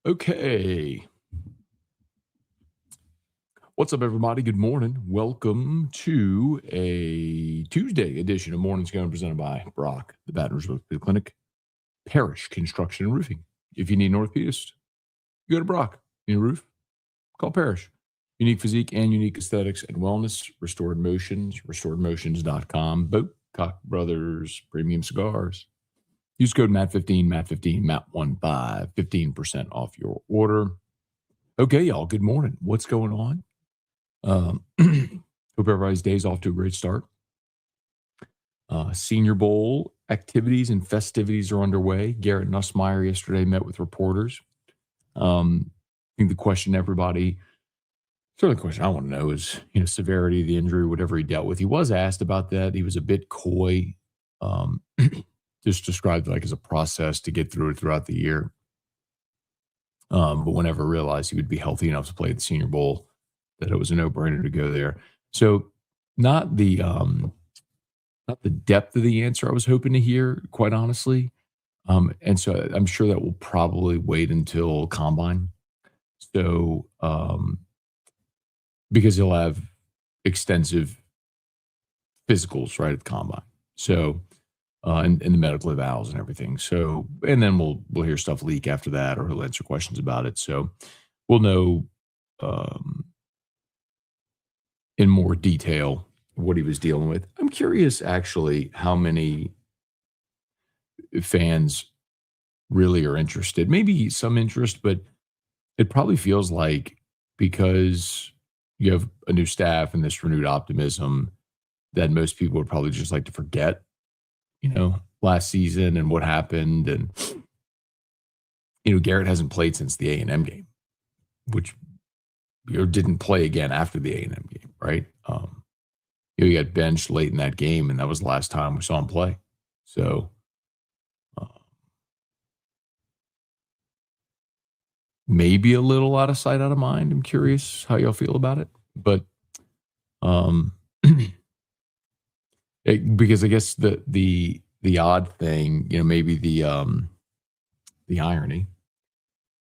Okay. What's up, everybody? Good morning. Welcome to a Tuesday edition of Morning Scone presented by Brock, the Baton Rouge Orthopedic Clinic, Parish Construction and Roofing. If you need an orthopedist, you go to Brock. You need a roof? Call Parish. Unique physique and unique aesthetics and wellness. Restored Motions, restoredmotions.com. Boatcock Brothers, premium cigars. Use code MAT15, MAT15, MAT15, 15% off your order. Okay, y'all, good morning. What's going on? Hope everybody's day's off to a great start. Senior Bowl activities and festivities are underway. Garrett Nussmeier yesterday met with reporters. I think the question certainly the question I want to know is, severity of the injury, whatever he dealt with. He was asked about that. He was a bit coy, just described like as a process to get through it throughout the year. But whenever realized he would be healthy enough to play at the Senior Bowl, that it was a no-brainer to go there. So not the depth of the answer I was hoping to hear, quite honestly. And so I'm sure that will probably wait until Combine. So because he'll have extensive physicals right at the Combine. So and the medical evals and everything. So, and then we'll hear stuff leak after that, or he'll answer questions about it. So we'll know in more detail what he was dealing with. I'm curious, actually, how many fans really are interested. Maybe some interest, but it probably feels like because you have a new staff and this renewed optimism that most people would probably just like to forget, last season and what happened. And, Garrett hasn't played since the A&M game, which didn't play again after the A&M game, right? He got benched late in that game, and that was the last time we saw him play. So maybe a little out of sight, out of mind. I'm curious how y'all feel about it. But because I guess the odd thing, maybe the irony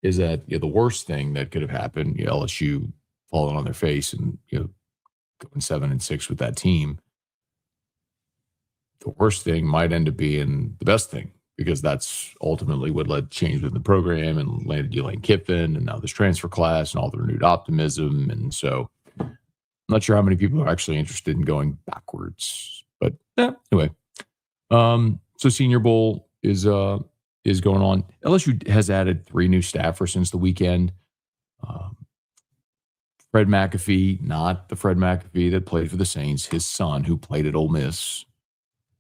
is that the worst thing that could have happened, LSU falling on their face and going 7-6 with that team. The worst thing might end up being the best thing, because that's ultimately what led to change within the program and landed you Lane Kiffin and now this transfer class and all the renewed optimism. And so I'm not sure how many people are actually interested in going backwards. But anyway, so Senior Bowl is going on. LSU has added 3 new staffers since the weekend. Fred McAfee, not the Fred McAfee that played for the Saints, his son who played at Ole Miss.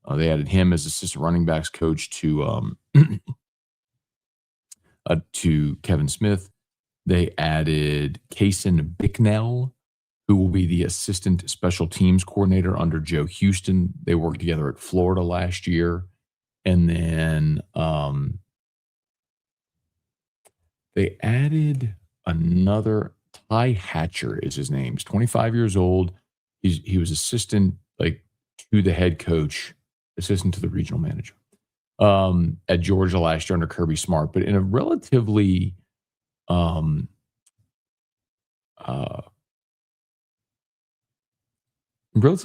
They added him as assistant running backs coach to Kevin Smith. They added Kaysen Bicknell, who will be the assistant special teams coordinator under Joe Houston. They worked together at Florida last year. And then they added another, Ty Hatcher is his name. He's 25 years old. He was assistant to the head coach, assistant to the regional manager at Georgia last year under Kirby Smart, but in a relatively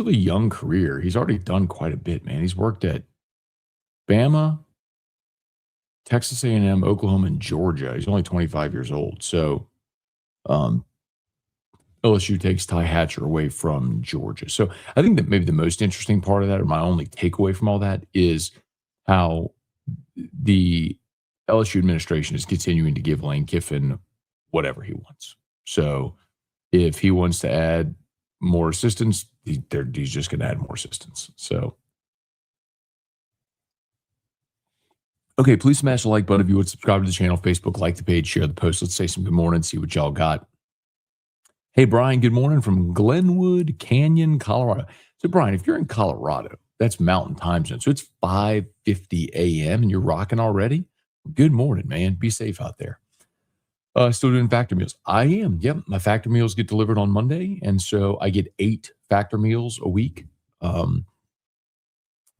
young career. He's already done quite a bit, man. He's worked at Bama, Texas A&M, Oklahoma, and Georgia. He's only 25 years old. So LSU takes Ty Hatcher away from Georgia. So I think that maybe the most interesting part of that, or my only takeaway from all that, is how the LSU administration is continuing to give Lane Kiffin whatever he wants. So if he wants to add more assistants, he's just going to add more assistants. So, okay, please smash the like button if you would. Subscribe to the channel, Facebook, like the page, share the post. Let's say some good morning, see what y'all got. Hey, Brian, good morning from Glenwood Canyon, Colorado. So, Brian, if you're in Colorado, that's mountain time zone. So it's 5:50 a.m. and you're rocking already? Good morning, man. Be safe out there. Still doing factor meals. I am. Yep. My factor meals get delivered on Monday. And so I get 8 factor meals a week.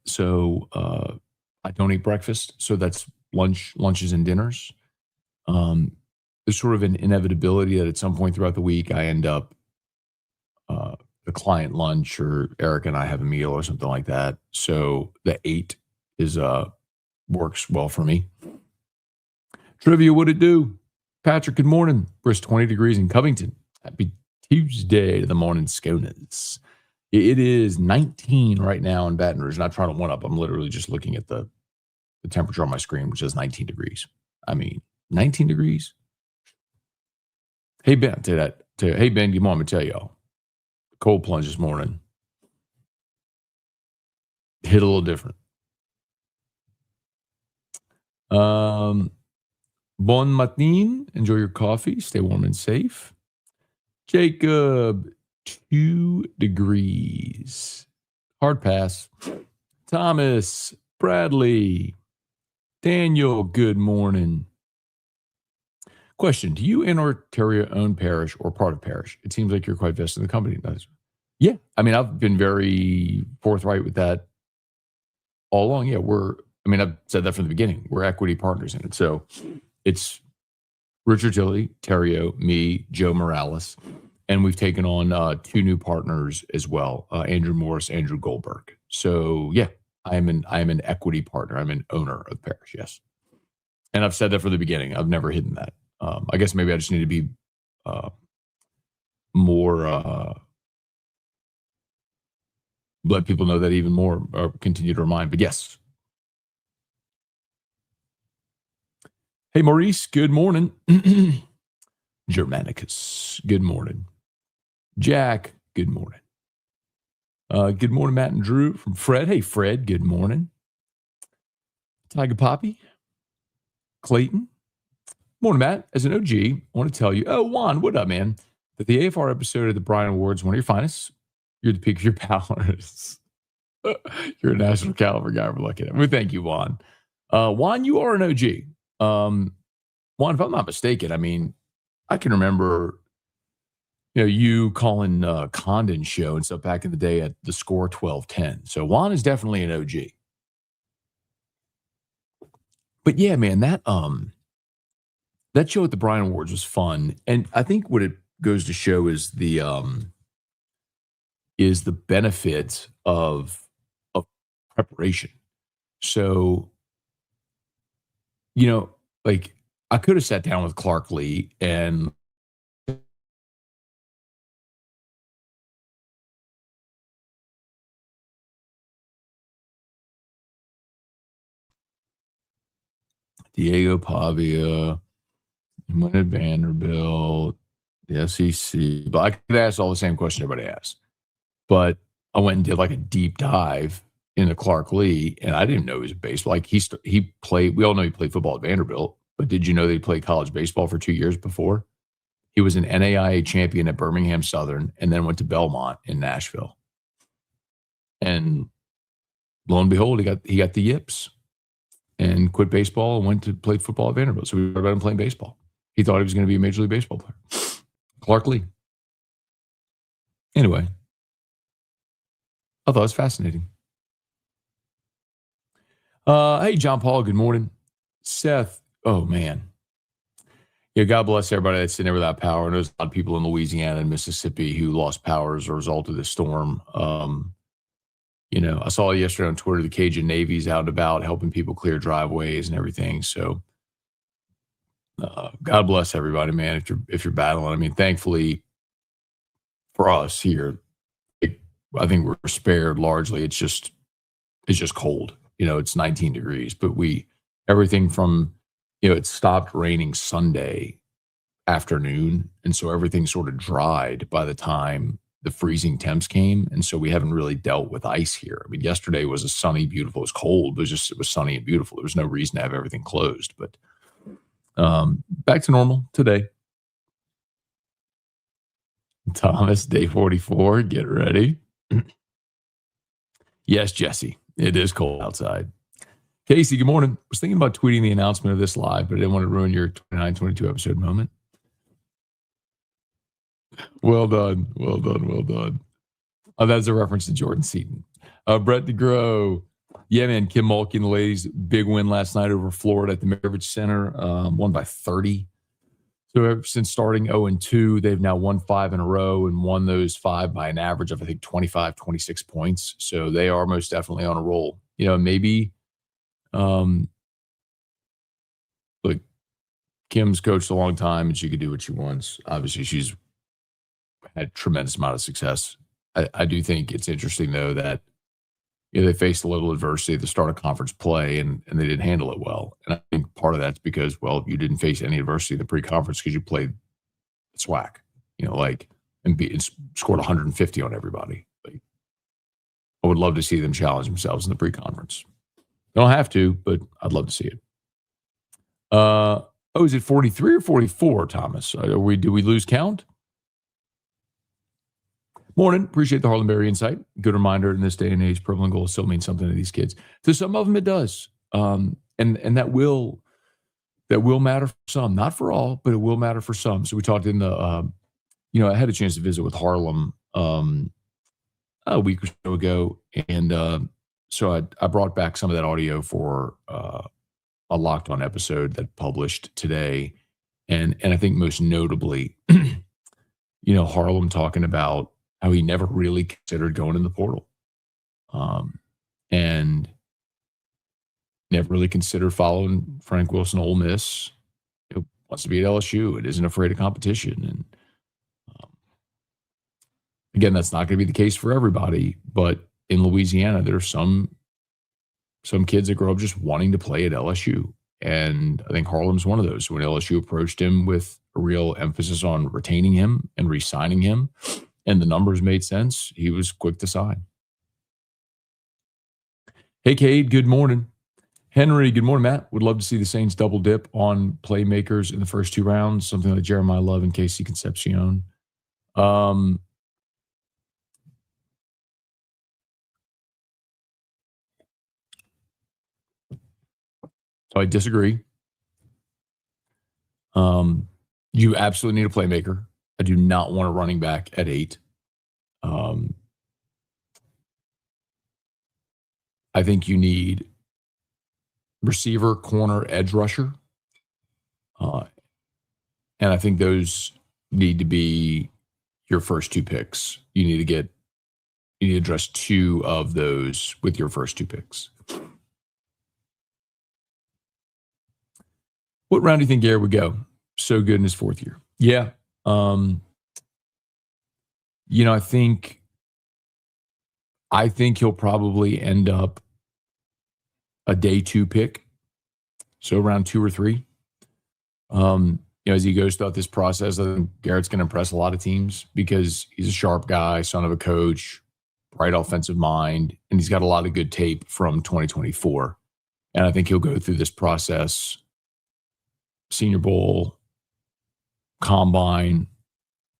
So I don't eat breakfast. So that's lunches and dinners. there's sort of an inevitability that at some point throughout the week I end up a client lunch or Eric and I have a meal or something like that. So the 8 is works well for me. Trivia, what it do? Patrick, good morning. We're 20 degrees in Covington. Happy Tuesday to the morning Sconers. It is 19 right now in Baton Rouge. Not trying to one up. I'm literally just looking at the temperature on my screen, which is 19 degrees. I mean, 19 degrees. Hey, Ben, hey, Ben, good morning. I'm going to tell y'all. Cold plunge this morning. Hit a little different. Bon matin. Enjoy your coffee. Stay warm and safe. Jacob, 2 degrees. Hard pass. Thomas, Bradley, Daniel, good morning. Question, do you and Ontario own Parish or part of Parish? It seems like you're quite vested in the company. Yeah, I mean, I've been very forthright with that all along. Yeah, I've said that from the beginning. We're equity partners in it. So it's Richard Tilley, Terrio, me, Joe Morales, and we've taken on 2 new partners as well, Andrew Morris, Andrew Goldberg. So yeah, I'm an equity partner. I'm an owner of Parish, yes. And I've said that from the beginning. I've never hidden that. I guess maybe I just need to be more, let people know that even more, or continue to remind. But yes. Hey, Maurice, good morning. Germanicus, good morning. Jack, good morning. Good morning, Matt and Drew from Fred. Hey, Fred, good morning. Tiger Poppy, Clayton. Morning, Matt. As an OG, I want to tell you, Juan, what up, man? That the AFR episode of the Brian Awards, one of your finest. You're the peak of your powers. You're a national caliber guy. We're looking at. Well, thank you, Juan. Juan, you are an OG. Juan, if I'm not mistaken, I mean, I can remember, you calling Condon's show and stuff back in the day at the score 12-10. So Juan is definitely an OG. But yeah, man, that show at the Brian Awards was fun. And I think what it goes to show is the benefit of preparation. So, like I could have sat down with Clark Lee and Diego Pavia, went at Vanderbilt, the SEC. But I could ask all the same questions everybody asked. But I went and did like a deep dive into Clark Lee, and I didn't know he was a baseball. Like he played. We all know he played football at Vanderbilt, but did you know that he played college baseball for 2 years before? He was an NAIA champion at Birmingham Southern, and then went to Belmont in Nashville. And lo and behold, he got the yips and quit baseball and went to play football at Vanderbilt. So we heard about him playing baseball. He thought he was going to be a Major League Baseball player. Clark Lee. Anyway, I thought it was fascinating. Hey, John Paul, good morning. Seth, oh, man. Yeah, God bless everybody that's sitting there without power. And there's a lot of people in Louisiana and Mississippi who lost power as a result of the storm. I saw yesterday on Twitter the Cajun Navy's out and about helping people clear driveways and everything. So God bless everybody, man, if you're battling. I mean, thankfully for us here, I think we're spared largely. It's just cold. It's 19 degrees, but everything from, it stopped raining Sunday afternoon. And so everything sort of dried by the time the freezing temps came. And so we haven't really dealt with ice here. I mean, yesterday was a sunny, beautiful, it was cold, but it was sunny and beautiful. There was no reason to have everything closed, but back to normal today. Thomas, day 44, get ready. Yes, Jesse, it is cold outside. Casey, good morning. I was thinking about tweeting the announcement of this live, but I didn't want to ruin your 29-22 episode moment. Well done. Well done. Well done. That's a reference to Jordan Seaton. Brett DeGrow. Yeah, man. Kim Mulkey and the ladies, big win last night over Florida at the Maravich Center. Won by 30. So ever since starting 0-2, they've now won 5 in a row and won those 5 by an average of, I think, 25, 26 points. So they are most definitely on a roll. Maybe look, Kim's coached a long time and she could do what she wants. Obviously, she's had a tremendous amount of success. I do think it's interesting, though, that they faced a little adversity at the start of conference play and they didn't handle it well. And I think part of that's because, well, you didn't face any adversity in the pre-conference because you played SWAC, and scored 150 on everybody. I would love to see them challenge themselves in the pre-conference. They don't have to, but I'd love to see it. Is it 43 or 44, Thomas? Do we lose count? Morning. Appreciate the Harlem Berry insight. Good reminder in this day and age, purple and gold still means something to these kids. To some of them, it does. And that will matter for some, not for all, but it will matter for some. So we talked in the, I had a chance to visit with Harlem a week or so ago. And so I brought back some of that audio for a Locked On episode that published today. And I think most notably, Harlem talking about how he never really considered going in the portal, and never really considered following Frank Wilson, Ole Miss. It wants to be at LSU. It isn't afraid of competition. And again, that's not going to be the case for everybody. But in Louisiana, there's some kids that grow up just wanting to play at LSU. And I think Harlem's one of those. When LSU approached him with a real emphasis on retaining him and re-signing him, and the numbers made sense, he was quick to sign. Hey, Cade, good morning. Henry, good morning, Matt. Would love to see the Saints double dip on playmakers in the first 2 rounds, something like Jeremiah Love and Casey Concepcion. So I disagree. You absolutely need a playmaker. I do not want a running back at 8. I think you need receiver, corner, edge rusher. And I think those need to be your first 2 picks. You need to address 2 of those with your first 2 picks. What round do you think Garrett would go? So good in his 4th year. Yeah. I think he'll probably end up a day 2 pick. So around 2 or 3. As he goes throughout this process, I think Garrett's going to impress a lot of teams because he's a sharp guy, son of a coach, bright offensive mind, and he's got a lot of good tape from 2024. And I think he'll go through this process, Senior Bowl, Combine,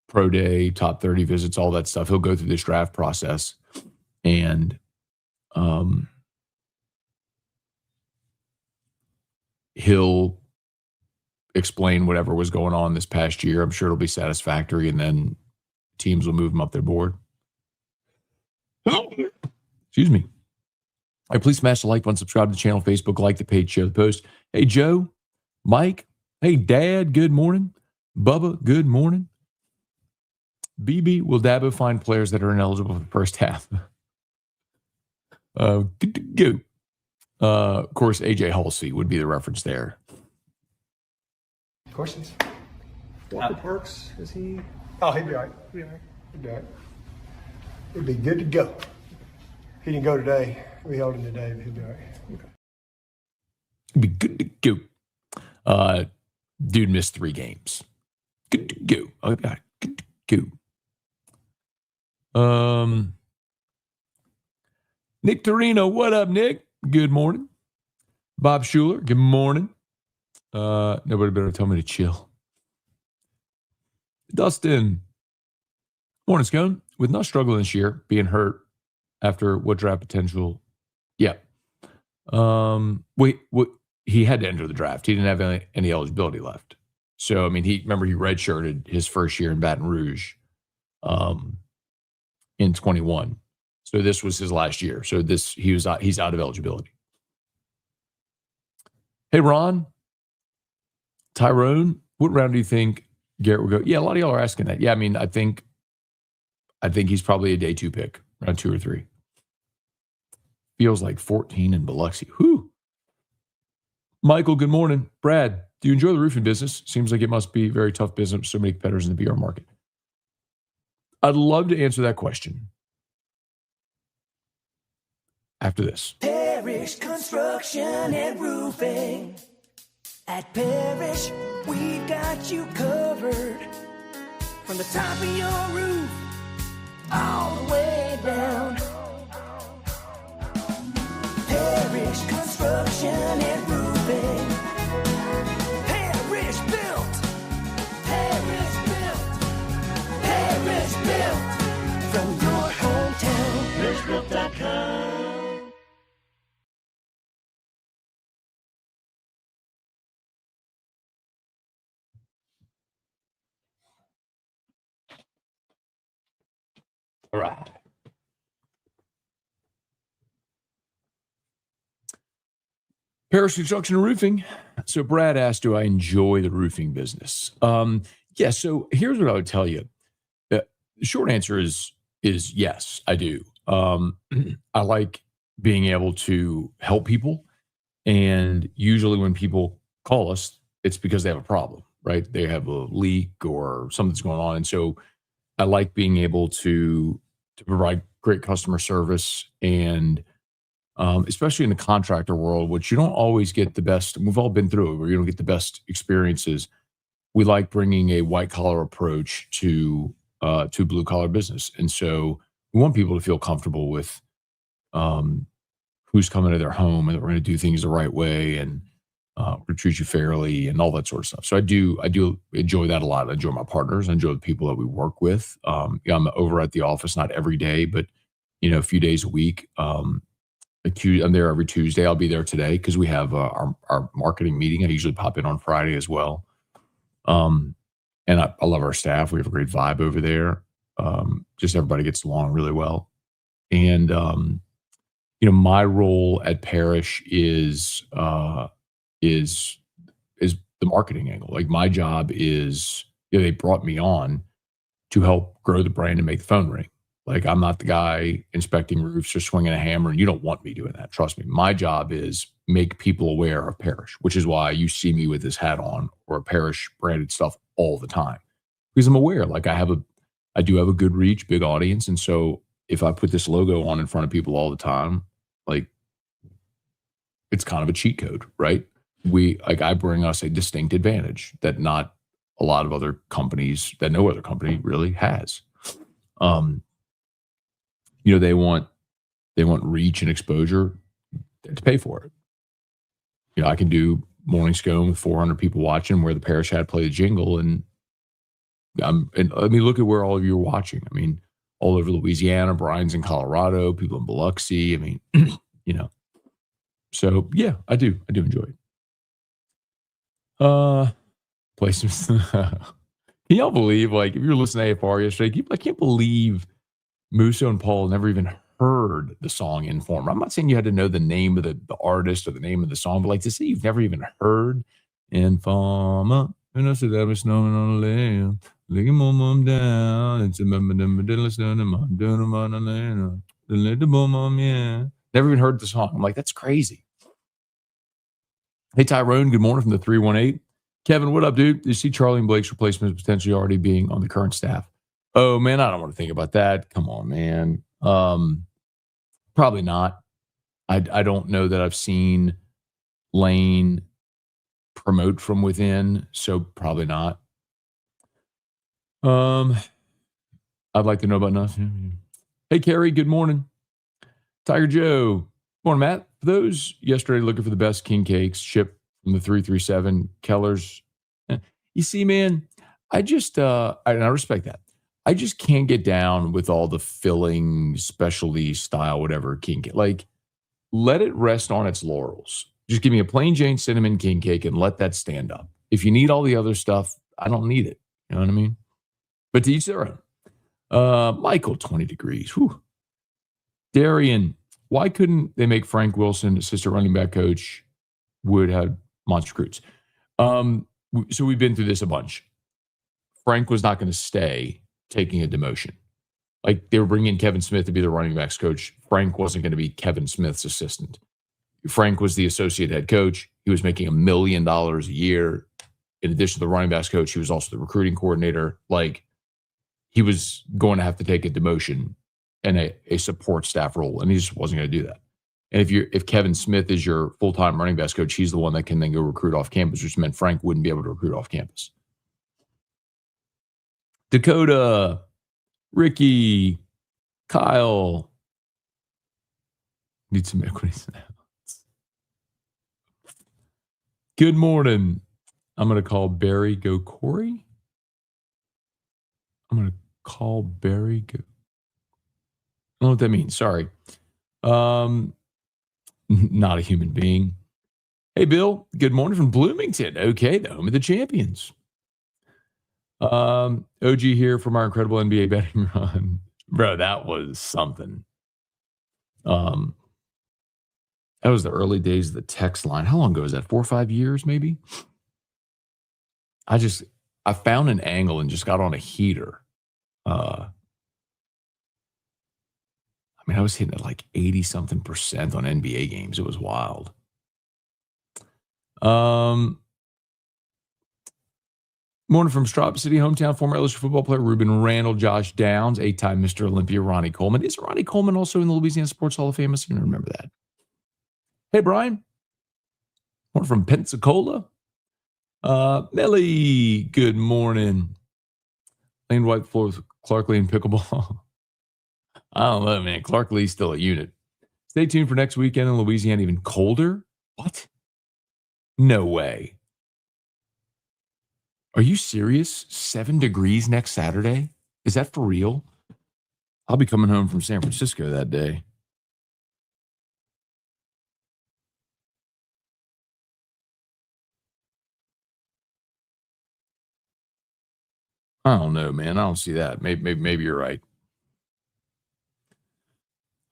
Pro Day, top 30 visits, all that stuff. He'll go through this draft process, and he'll explain whatever was going on this past year. I'm sure it'll be satisfactory, and then teams will move him up their board. Excuse me. All right, please smash the like button, subscribe to the channel, Facebook, like the page, share the post. Hey, Joe, Mike, hey, Dad, good morning. Bubba, good morning. BB, will Dabo find players that are ineligible for the first half? Good to go. Of course, AJ Halsey would be the reference there. Questions? Walker Parks, is he? Oh, he'd be all right. He'd be all right. He'd be all right. He'd be good to go. He didn't go today. We held him today, but he'd be all right. Okay. He'd be good to go. Dude missed 3 games. Good to go. Okay, good to go. Nick Torino, what up, Nick? Good morning. Bob Schuler, good morning. Nobody better tell me to chill. Dustin, morning, Scone. With Nuss struggling this year, being hurt after what draft potential? Yeah. He had to enter the draft. He didn't have any eligibility left. So, I mean, he redshirted his first year in Baton Rouge in 21. So this was his last year. So he's out of eligibility. Hey, Ron, Tyrone, what round do you think Garrett would go? Yeah, a lot of y'all are asking that. Yeah, I mean, I think he's probably a day 2 pick, round 2 or 3. Feels like 14 in Biloxi. Whew. Michael, good morning. Brad, do you enjoy the roofing business? Seems like it must be a very tough business. So many competitors in the BR market. I'd love to answer that question after this. Parish Construction and Roofing. At Parish, we've got you covered. From the top of your roof, all the way down. Parish Construction and Roofing. Parish Built. Parish Built. Parish Built. From your hometown. ParishBuilt.com. All right. Parish Construction and Roofing. So Brad asked, do I enjoy the roofing business? Yeah, so here's what I would tell you. The short answer is yes, I do. I like being able to help people. And usually when people call us, it's because they have a problem, right? They have a leak or something's going on. And so I like being able to provide great customer service and especially in the contractor world, which you don't always get the best. We've all been through it where you don't get the best experiences. We like bringing a white collar approach to blue collar business, and so we want people to feel comfortable with who's coming to their home and that we're going to do things the right way and we're going to treat you fairly and all that sort of stuff. So I do enjoy that a lot. I enjoy my partners. I enjoy the people that we work with. I'm over at the office, not every day, but a few days a week. I'm there every Tuesday. I'll be there today because we have our marketing meeting. I usually pop in on Friday as well. And I love our staff. We have a great vibe over there. Just everybody gets along really well. And, my role at Parish is the marketing angle. Like my job is, they brought me on to help grow the brand and make the phone ring. Like I'm not the guy inspecting roofs or swinging a hammer, and you don't want me doing that. Trust me. My job is make people aware of Parish, which is why you see me with this hat on or Parish branded stuff all the time, because I'm aware. Like I do have a good reach, big audience, and so if I put this logo on in front of people all the time, like it's kind of a cheat code, right? I bring us a distinct advantage that not a lot of other companies, that no other company really has. They want reach and exposure to pay for it. I can do morning Scone with 400 people watching where the Parish hat play the jingle, and look at where all of you are watching. I mean, all over Louisiana, Brian's in Colorado, people in Biloxi. I mean, So yeah, I do enjoy it. Places. Can y'all believe, like, if you were listening to AFR yesterday, I can't believe Musso and Paul never even heard the song Informer. I'm not saying you had to know the name of the artist or the name of the song, but like to say you've never even heard Informer. And I said that was snowing on the land. Licking my mom down. It's a member, yeah. Never even heard the song. I'm like, that's crazy. Hey, Tyrone, good morning from the 318. Kevin, what up, dude? You see Charlie and Blake's replacement potentially already being on the current staff? Oh, man, I don't want to think about that. Come on, man. Probably not. I don't know that I've seen Lane promote from within, so probably not. I'd like to know about nothing. Hey, Carrie, good morning. Tiger Joe. Good morning, Matt. For those yesterday looking for the best king cakes shipped from the 337 Keller's. You see, man, I respect that. I just can't get down with all the filling, specialty style, whatever king cake. Like, let it rest on its laurels. Just give me a plain Jane cinnamon king cake and let that stand up. If you need all the other stuff, I don't need it. You know what I mean? But to each their own. Michael, 20 degrees. Whew. Darian, why couldn't they make Frank Wilson, assistant running back coach, would have monster recruits? So we've been through this a bunch. Frank was not going to stay taking a demotion. Like, they were bringing in Kevin Smith to be the running backs coach. Frank wasn't going to be Kevin Smith's assistant. Frank was the associate head coach. He was making $1 million a year. In addition to the running backs coach, he was also the recruiting coordinator. Like, he was going to have to take a demotion and a support staff role, and he just wasn't going to do that. And if Kevin Smith is your full-time running backs coach, he's the one that can then go recruit off campus, which meant Frank wouldn't be able to recruit off campus. Dakota, Ricky, Kyle. Need some equity sounds. Good morning. I'm going to call Barry go Corey. I'm going to call Barry go. I don't know what that means. Sorry. Not a human being. Hey, Bill. Good morning from Bloomington. Okay, the home of the champions. OG here from our incredible NBA betting run. Bro, that was something. That was the early days of the text line. How long ago was that? 4 or 5 years, maybe? I found an angle and just got on a heater. I was hitting at like 80-something% on NBA games. It was wild. Morning from Strawberry City, hometown, former LSU football player Ruben Randall, Josh Downs, 8-time Mr. Olympia, Ronnie Coleman. Is Ronnie Coleman also in the Louisiana Sports Hall of Fame? I seem to remember that. Hey, Brian. Morning from Pensacola. Melly, good morning. Lane White, floor, Clark Lee, and pickleball. I don't know, man. Clark Lee's still a unit. Stay tuned for next weekend in Louisiana, even colder. What? No way. Are you serious? 7 degrees next Saturday? Is that for real? I'll be coming home from San Francisco that day. I don't know, man. I don't see that. Maybe you're right.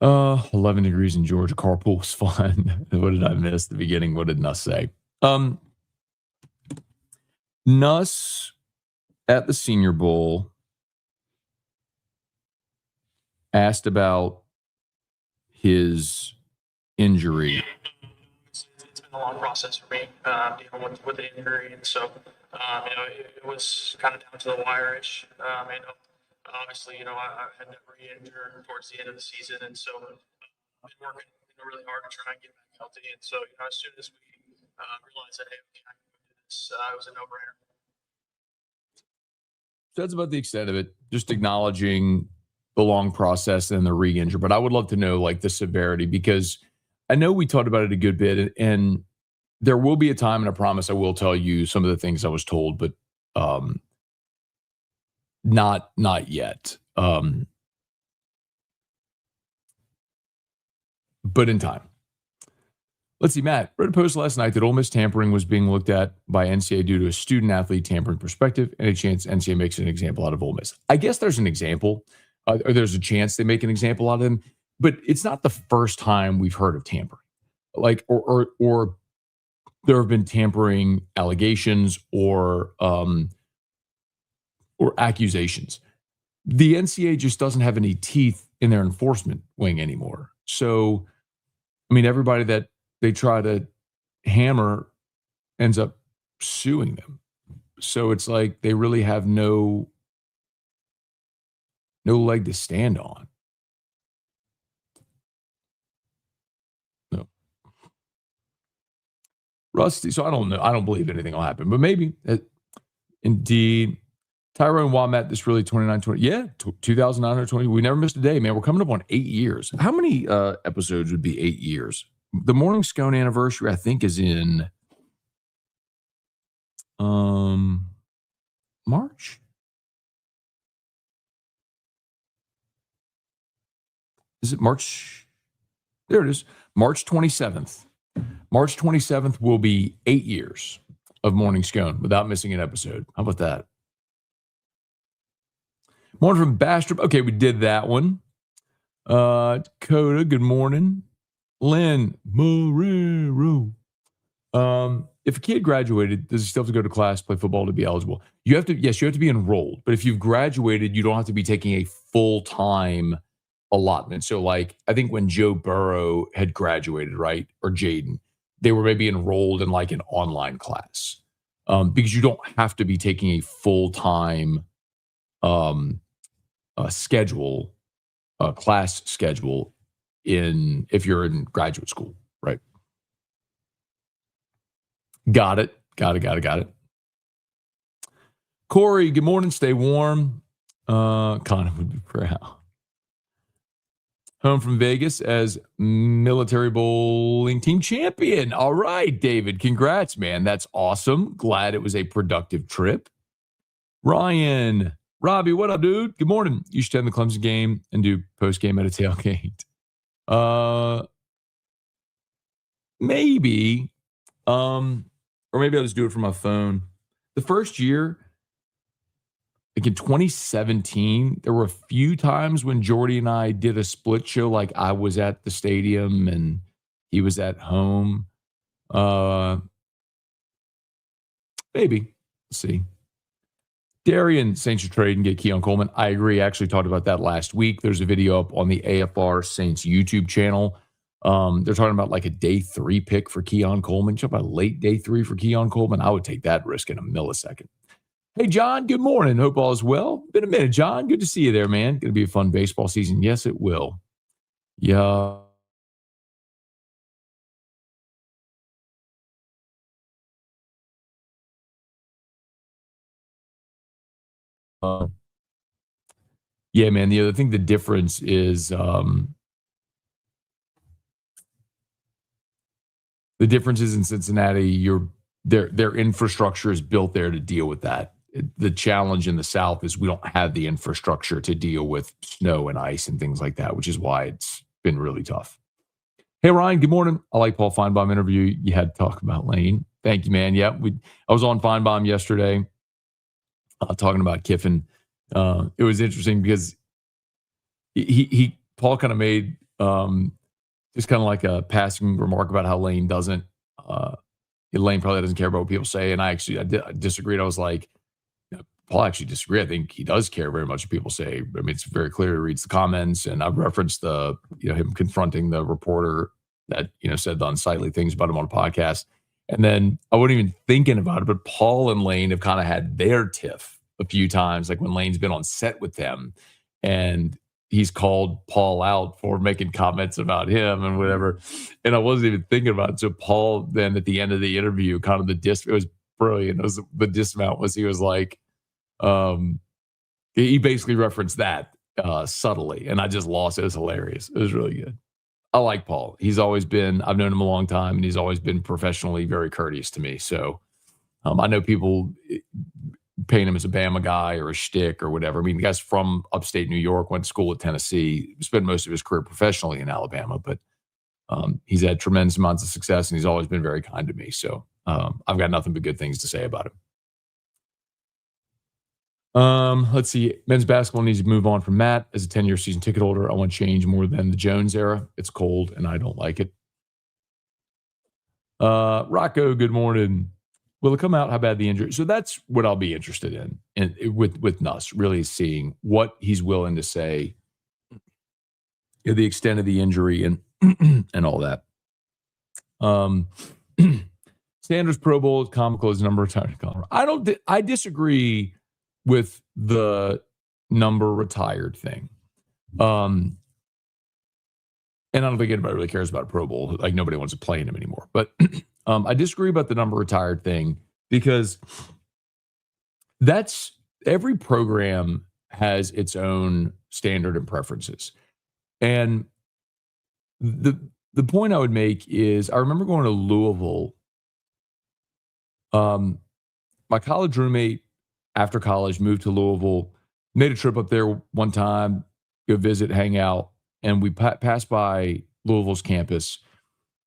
11 degrees in Georgia. Carpool was fun. What did I miss at the beginning? What did Nuss say? Nuss at the Senior Bowl asked about his injury. It's been a long process for me dealing with the injury, and so it was kind of down to the wire-ish. Obviously, I had to re-injure towards the end of the season, and so I've been working really hard to try and get back healthy. And so, as soon as we realized that, hey, I can do this, it was a no-brainer. So that's about the extent of it. Just acknowledging the long process and the re-injury. But I would love to know like the severity, because I know we talked about it a good bit, and there will be a time, and I promise I will tell you some of the things I was told, but not yet. But in time. Let's see, Matt. Read a post last night that Ole Miss tampering was being looked at by NCAA due to a student-athlete tampering perspective, and a chance NCAA makes an example out of Ole Miss. I guess there's an example, or there's a chance they make an example out of them, but it's not the first time we've heard of tampering. Like, or there have been tampering allegations or accusations. The NCAA just doesn't have any teeth in their enforcement wing anymore. So, everybody that they try to hammer ends up suing them. So it's like they really have no leg to stand on. No. Rusty, so I don't know. I don't believe anything will happen, but maybe. Indeed. Tyrone Wamat, this really 29-20. Yeah, 2,920. We never missed a day, man. We're coming up on 8 years. How many episodes would be 8 years? The Morning Scone anniversary, I think, is in March. Is it March? There it is. March 27th. March 27th will be 8 years of Morning Scone without missing an episode. How about that? Morning from Bastrop. Okay, we did that one. Dakota, good morning. Lynn Marrero. if a kid graduated, does he still have to go to class, play football to be eligible? You have to, yes, you have to be enrolled. But if you've graduated, you don't have to be taking a full-time allotment. So, like, I think when Joe Burrow had graduated, right, or Jaden, they were maybe enrolled in like an online class because you don't have to be taking a full-time schedule, class schedule if you're in graduate school, right? Got it. Corey, good morning. Stay warm. Connor would be proud. Home from Vegas as military bowling team champion. All right, David. Congrats, man. That's awesome. Glad it was a productive trip. Ryan, Robbie, what up, dude? Good morning. You should attend the Clemson game and do post game at a tailgate. Maybe. Or maybe I'll just do it from my phone. The first year, like in 2017, there were a few times when Jordy and I did a split show, like I was at the stadium and he was at home. Maybe. Let's see. Darian, Saints should trade and get Keon Coleman. I agree. I actually talked about that last week. There's a video up on the AFR Saints YouTube channel. They're talking about like a day 3 pick for Keon Coleman. Talk about late day 3 for Keon Coleman. I would take that risk in a millisecond. Hey, John, good morning. Hope all is well. Been a minute, John. Good to see you there, man. Going to be a fun baseball season. Yes, it will. Yeah. Yeah, man. The other thing, the difference is the difference is in Cincinnati, their infrastructure is built there to deal with that. The challenge in the South is we don't have the infrastructure to deal with snow and ice and things like that, which is why it's been really tough. Hey, Ryan, good morning. I like Paul Feinbaum interview. You had to talk about Lane. Thank you, man. Yeah, I was on Feinbaum yesterday talking about Kiffin. It was interesting because Paul kind of made just kind of like a passing remark about how Lane doesn't. Lane probably doesn't care about what people say, and I disagreed. I was like, Paul actually disagreed. I think he does care very much what people say. I mean, it's very clear. He reads the comments, and I've referenced him confronting the reporter that said the unsightly things about him on a podcast. And then I wasn't even thinking about it, but Paul and Lane have kind of had their tiff a few times, like when Lane's been on set with them, and he's called Paul out for making comments about him and whatever. And I wasn't even thinking about it. So Paul then at the end of the interview, kind of it was brilliant. The dismount was he was like, he basically referenced that subtly, and I just lost it. It was hilarious. It was really good. I like Paul. I've known him a long time, and he's always been professionally very courteous to me. So I know people paint him as a Bama guy or a shtick or whatever. I mean, the guy's from upstate New York, went to school at Tennessee, spent most of his career professionally in Alabama, but he's had tremendous amounts of success, and he's always been very kind to me. So I've got nothing but good things to say about him. Let's see. Men's basketball needs to move on from Matt. As a 10-year season ticket holder, I want change more than the Jones era. It's cold, and I don't like it. Rocco, good morning. Will it come out how bad the injury? So that's what I'll be interested in with Nuss, really seeing what he's willing to say, the extent of the injury and and all that. Sanders Pro Bowl is comical as number retired in Colorado. I disagree with the number retired thing. And I don't think anybody really cares about Pro Bowl. Like nobody wants to play in him anymore. But I disagree about the number retired thing because every program has its own standard and preferences. And the point I would make is I remember going to Louisville. My college roommate after college moved to Louisville, made a trip up there one time, go visit, hang out, and we passed by Louisville's campus,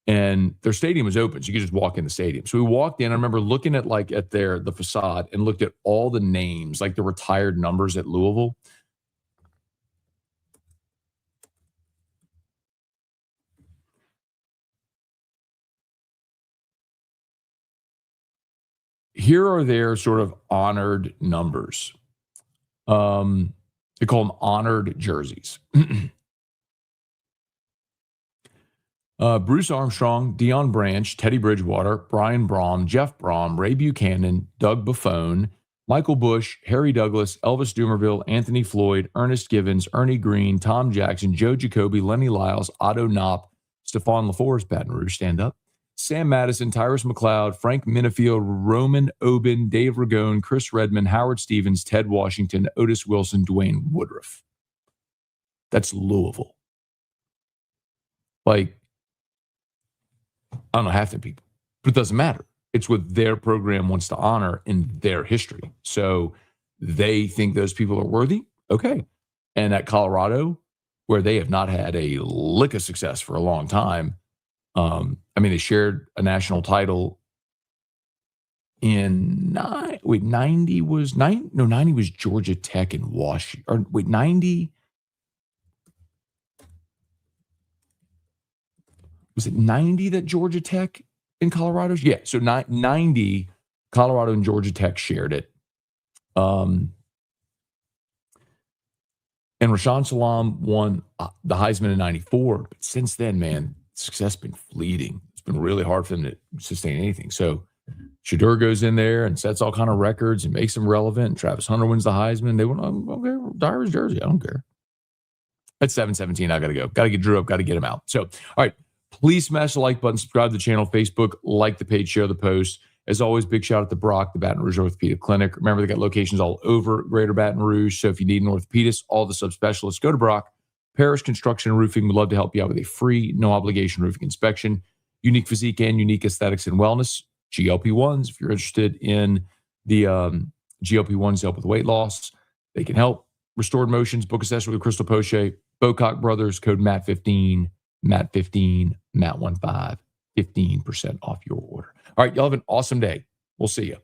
and their stadium was open, so you could just walk in the stadium. So we walked in. I remember looking at the facade and looked at all the names, like the retired numbers at Louisville. here are their sort of honored numbers. They call them honored jerseys. Bruce Armstrong, Deion Branch, Teddy Bridgewater, Brian Braum, Jeff Braum, Ray Buchanan, Doug Buffone, Michael Bush, Harry Douglas, Elvis Dumerville, Anthony Floyd, Ernest Givens, Ernie Green, Tom Jackson, Joe Jacoby, Lenny Lyles, Otto Knopp, Stephon LaForest, Baton Rouge, stand up, Sam Madison, Tyrus McLeod, Frank Minifield, Roman Oben, Dave Ragone, Chris Redmond, Howard Stevens, Ted Washington, Otis Wilson, Dwayne Woodruff. That's Louisville. Like, I don't know half the people, but it doesn't matter. It's what their program wants to honor in their history. So they think those people are worthy. Okay. And at Colorado, where they have not had a lick of success for a long time, they shared a national title in 90 was Georgia Tech and Washington. 90. Was it 90 that Georgia Tech and Colorado? Yeah, so 90, Colorado and Georgia Tech shared it. And Rashaan Salam won the Heisman in 94. But since then, man, success has been fleeting. It's been really hard for them to sustain anything. So Shedeur goes in there and sets all kind of records and makes them relevant. And Travis Hunter wins the Heisman. They went, okay, Dyer's jersey. I don't care. At 7:17, I got to go. Got to get Drew up. Got to get him out. So, all right. Please smash the like button, subscribe to the channel, Facebook, like the page, share the post. As always, big shout out to Brock, the Baton Rouge Orthopedic Clinic. Remember, they got locations all over Greater Baton Rouge. So if you need an orthopedist, all the subspecialists, go to Brock. Parish Construction and Roofing would love to help you out with a free, no obligation roofing inspection. Unique physique and unique aesthetics and wellness. GLP-1s, if you're interested in the GLP-1s to help with weight loss, they can help. Restored Motions, book a session with Crystal Poche. Bocock Brothers, code MAT15. MAT15, MAT15, 15% off your order. All right, y'all have an awesome day. We'll see you.